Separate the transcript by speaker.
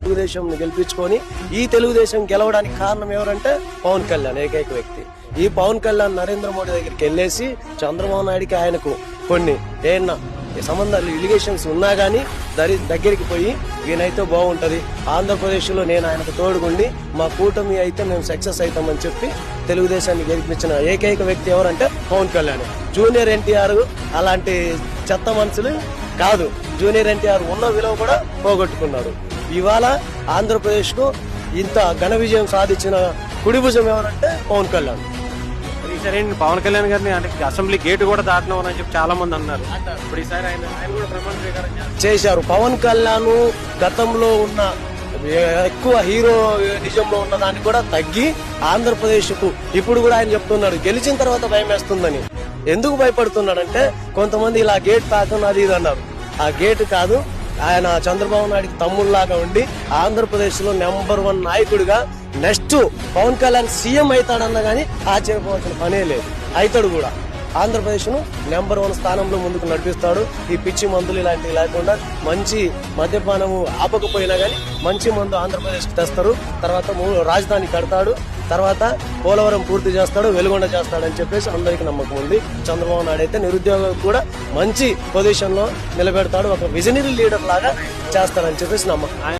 Speaker 1: తెలుగుదేశం గెలిపించుకొని ఈ తెలుగుదేశం గెలవడానికి కారణం ఎవరంటే పవన్ కళ్యాణ్ ఏకైక వ్యక్తి. ఈ పవన్ కళ్యాణ్ నరేంద్ర మోడీ దగ్గరికి వెళ్ళేసి చంద్రబాబు నాయుడికి ఆయనకు కొన్ని ఏమన్నా సంబంధాలు ఇలిగేషన్స్ ఉన్నా గానీ దగ్గరికి పోయి ఈయనైతే బాగుంటది, ఆంధ్రప్రదేశ్ లో నేను ఆయనకు తోడుగుండి మా కూటమి అయితే మేము సక్సెస్ అవుతామని చెప్పి తెలుగుదేశాన్ని గెలిపించిన ఏకైక వ్యక్తి ఎవరంటే పవన్ కళ్యాణ్. జూనియర్ ఎన్టీఆర్ అలాంటి చెత్త మనుషులు కాదు. జూనియర్ ఎన్టీఆర్ ఉన్న విలువ కూడా పోగొట్టుకున్నాడు. ఇవాళ ఆంధ్రప్రదేశ్ కు ఇంత ఘన విజయం సాధించిన కుడి భుజం ఎవరంటే పవన్ కళ్యాణ్.
Speaker 2: సరే, పవన్ కళ్యాణ్ గారిని అంటే అసెంబ్లీ గేట్ కూడా దాటినామని అని చెప్పి చాలా మంది అన్నారు. ఇప్పుడు ఈసారి ఆయన కూడా ప్రమాణ స్వీకారం
Speaker 1: చేశారు. పవన్ కళ్యాణ్ గతంలో ఉన్న ఎక్కువ హీరో నిజంలో ఉన్న దాన్ని కూడా తగ్గి ఆంధ్రప్రదేశ్ కు ఇప్పుడు కూడా ఆయన చెప్తున్నాడు గెలిచిన తర్వాత భయం వేస్తుందని. ఎందుకు భయపడుతున్నాడంటే కొంతమంది ఇలా గేట్ తాకున్నది ఇది అన్నారు. ఆ గేట్ కాదు, ఆయన చంద్రబాబు నాయుడికి తమ్ముళ్లాగా ఉండి ఆంధ్రప్రదేశ్ లో నెంబర్ 1 నాయకుడిగా నెక్స్ట్ పవన్ కళ్యాణ్ సీఎం అవుతాడన్నా గానీ ఆశ్చర్యపోవాల్సిన పనే లేదు. అవుతాడు కూడా. ఆంధ్రప్రదేశ్ ను నెంబర్ 1 స్థానంలో ముందుకు నడిపిస్తాడు. ఈ పిచ్చి మందులు ఇలాంటివి లేకుండా మంచి మద్యపానము ఆపకపోయినా గానీ మంచి మందు ఆంధ్రప్రదేశ్ కి తెస్తారు. తర్వాత రాజధాని కడతాడు. తర్వాత పోలవరం పూర్తి చేస్తాడు, వెలుగొండ చేస్తాడు అని చెప్పేసి అందరికీ నమ్మకం ఉంది. చంద్రబాబు నాయుడు అయితే నిరుద్యోగం కూడా మంచి పొజిషన్ లో నిలబెడతాడు, ఒక విజనరీ లీడర్ లాగా చేస్తాడని చెప్పేసి నమ్మకం.